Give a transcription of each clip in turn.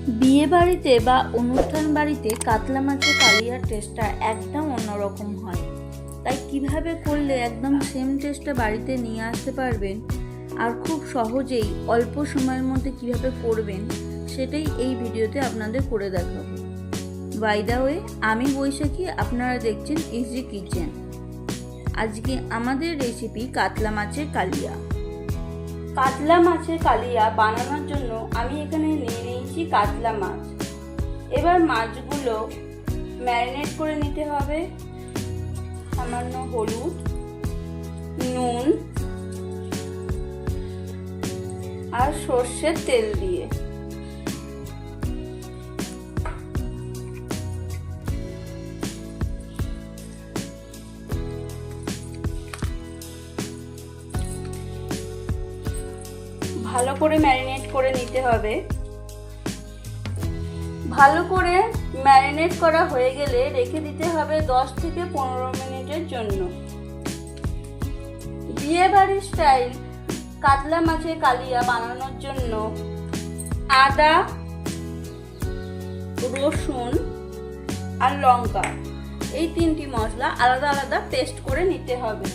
বিয়ে বাড়িতে বা অনুষ্ঠান বাড়িতে কাতলা মাছের কালিয়ার টেস্টটা একদম অন্যরকম হয়। তাই কিভাবে করলে একদম সেম টেস্টটা বাড়িতে নিয়ে আসতে পারবেন আর খুব সহজেই অল্প সময়ের মধ্যে কিভাবে করবেন সেটাই এই ভিডিওতে আপনাদের করে দেখাবো। বাই দ্য ওয়ে, আমি বৈশাখী, আপনারা দেখছেন ইজি কিচেন। আজকে আমাদের রেসিপি কাতলা মাছের কালিয়া। কাতলা মাছের কালিয়া বানানোর জন্য আমি এখানে নিয়ে নিয়েছি কাতলা মাছ। এবার মাছগুলো ম্যারিনেট করে নিতে হবে সামান্য হলুদ, নুন আর সর্ষের তেল দিয়ে। ভালো করে ম্যারিনেট করে নিতে হবে। ভালো করে ম্যারিনেট করা হয়ে গেলে রেখে দিতে হবে 10 থেকে 15 মিনিটের জন্য। বিয়ে বাড়ির স্টাইল কাতলা মাছের কালিয়া বানানোর জন্য আদা, রসুন আর লঙ্কা এই তিনটি মশলা আলাদা আলাদা পেস্ট করে নিতে হবে।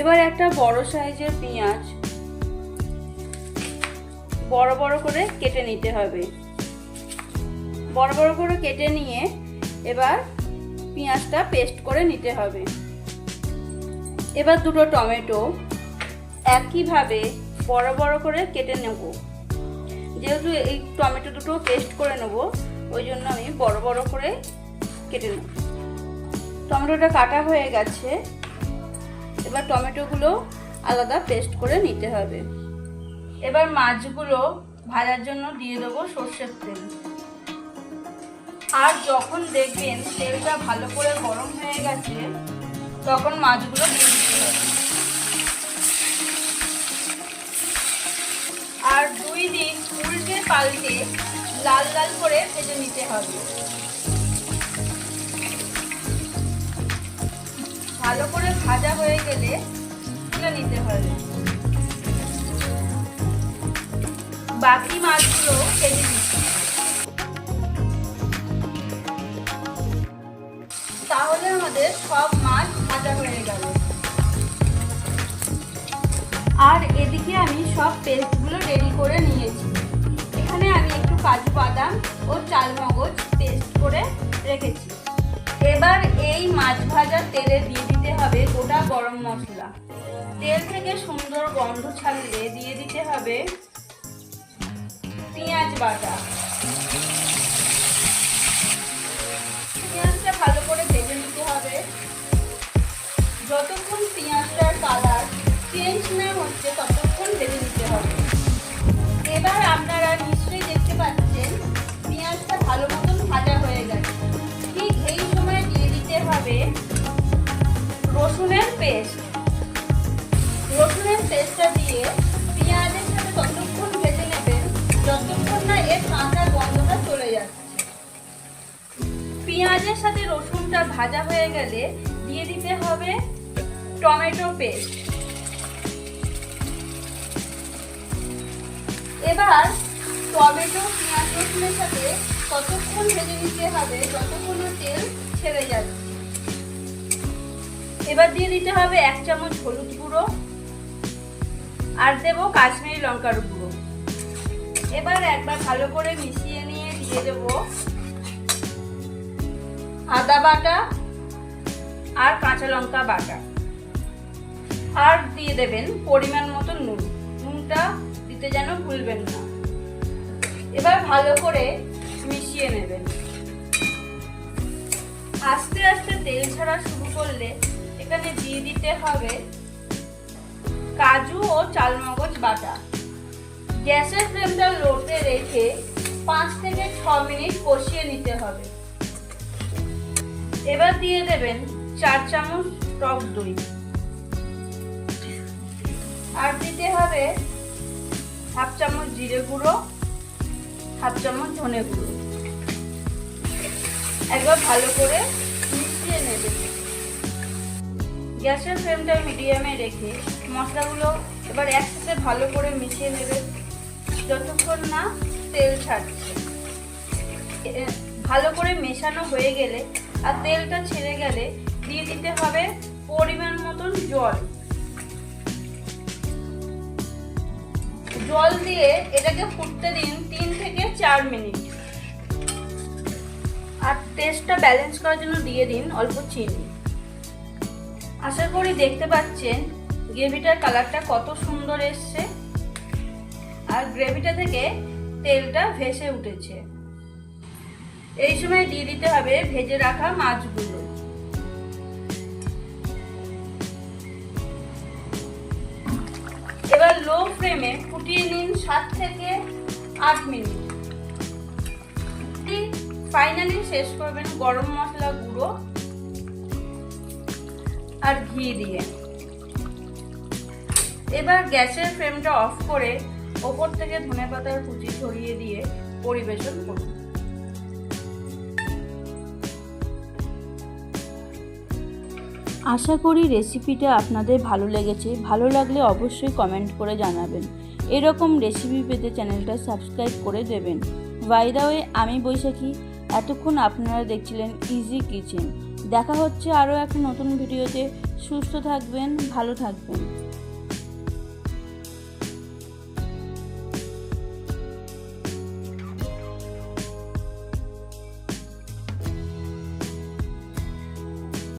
এবার একটা বড় সাইজের পেঁয়াজ বড় বড় করে কেটে নিতে হবে। বড় বড় করে কেটে নিয়ে এবার পেঁয়াজটা পেস্ট করে নিতে হবে। এবার দুটো টমেটো একইভাবে বড় বড় করে কেটে নেব। যেহেতু এই টমেটো দুটো পেস্ট করে নেব, ওই জন্য আমি বড় বড় করে কেটে নেব। টমেটোটা কাটা হয়ে গেছে। এবার টমেটোগুলো আলাদা পেস্ট করে নিতে হবে। এবার মাছগুলো ভাজার জন্য দিয়ে দেবো সর্ষের তেল। আর যখন দেখবেন তেলটা ভালো করে গরম হয়ে গেছে তখন মাছগুলো দিয়ে দিতে হবে। আর 2 দিক উল্টে পাল্টে লাল লাল করে ভেজে নিতে হবে। ভালো করে ভাজা হয়ে গেলে তুলে নিতে হবে। বাকি মাছগুলো ভেজে নিতে হবে। তাহলে আমাদের সব মাছ ভাজা হয়ে গেল। আর এদিকে আমি সব পেস্টগুলো রেডি করে নিয়েছি। এখানে আমি একটু কাজু বাদাম ও চালমগজ পেস্ট করে রেখেছি। এবার এই মাছ ভাজার তেলে দিয়ে দিতে হবে গোটা গরম মশলা। তেল থেকে সুন্দর গন্ধ ছাড়লে দিয়ে দিতে হবে পেঁয়াজ বাটা। পেঁয়াজটা ভালো করে ভেজে নিতে হবে। যতক্ষণ পেঁয়াজটার কালার চেঞ্জ না হচ্ছে ততক্ষণ ভেজে নিতে হবে। এবার আপনারা নিশ্চয়ই দেখতে পাচ্ছেন পেঁয়াজটা ভালো মতন ভাজা হয়ে গেছে। ঠিক এই সময় দিয়ে দিতে হবে রসুনের পেস্ট। রসুনের পেস্টটা দিয়ে পেঁয়াজের সাথে ততক্ষণ ভেজে নেবেন যতক্ষণ না এর কাঁচা গন্ধটা চলে যাচ্ছে। পেঁয়াজের সাথে রসুনটা ভাজা হয়ে গেলে দিয়ে দিতে হবে টমেটো পেস্ট। এবার টমেটো পেঁয়াজ রসুনের সাথে ততক্ষণ ভেজে নিতে হবে যতক্ষণ তেল ছেড়ে যাচ্ছে। এবার দিয়ে দিতে হবে 1 চামচ হলুদ গুঁড়ো আর দেবো কাশ্মীরি লঙ্কার গুঁড়ো। এবার একবার ভালো করে মিশিয়ে নিয়ে দিয়ে দেব আদা বাটা আর কাঁচা লঙ্কা বাটা। আর দিয়ে দেবেন পরিমাণ মতো নুন। নুনটা দিতে যেন ভুলবেন না। এবার ভালো করে মিশিয়ে নেবেন। আস্তে আস্তে তেল ছাড়া শুরু করলে এখানে দিয়ে দিতে হবে কাজু ও চালমগজ বাটা। গ্যাসের ফ্লেমটা লোতে রেখে 5 থেকে 6 মিনিট কষিয়ে নিতে হবে। এবার দিয়ে দেবেন 4 চামচ টক দই। আর দিতে হবে 1/2 চামচ জিরে গুঁড়ো, 1/2 চামচ ধনে গুঁড়ো। একবার ভালো করে মিশিয়ে নেবেন। গ্যাসের ফ্লেমটা মিডিয়ামে রেখে মশলাগুলো এবার একসাথে ভালো করে মিশিয়ে নেবেন যতক্ষণ না তেল ছাড়ছে। ভালো করে মেশানো হয়ে গেলে আর তেলটা ছেড়ে গেলে দিয়ে দিতে হবে পরিমাণ মতন জল। জল দিয়ে এটাকে ফুটতে দিন 3 থেকে 4 মিনিট। আর টেস্টটা ব্যালেন্স করার জন্য দিয়ে দিন অল্প চিনি। আশা করি দেখতে পাচ্ছেন গ্রেভিটার কালারটা কত সুন্দর এসছে আর গ্রেভিটা থেকে তেলটা ভেসে উঠেছে। এই সময় দিয়ে দিতে হবে ভেজে রাখা মাছগুলো। এবার লো ফ্লেমে ফুটিয়ে নিন 7 থেকে 8 মিনিট। ফাইনালি শেষ করবেন গরম মশলা গুঁড়ো আর ঘি দিয়ে। এবার গ্যাসের ফ্লেমটা অফ করে ওপর থেকে ধনেপাতার কুচি ছড়িয়ে দিয়ে পরিবেশন করুন। আশা করি রেসিপিটা আপনাদের ভালো লেগেছে। ভালো লাগলে অবশ্যই কমেন্ট করে জানাবেন। এরকম রেসিপি পেতে চ্যানেলটা সাবস্ক্রাইব করে দেবেন। বাই দ্য ওয়ে, আমি বৈশাখী। এতক্ষণ আপনারা দেখছিলেন ইজি কিচেন। দেখা হচ্ছে আরও একটা নতুন ভিডিওতে। সুস্থ থাকবেন, ভালো থাকবেন।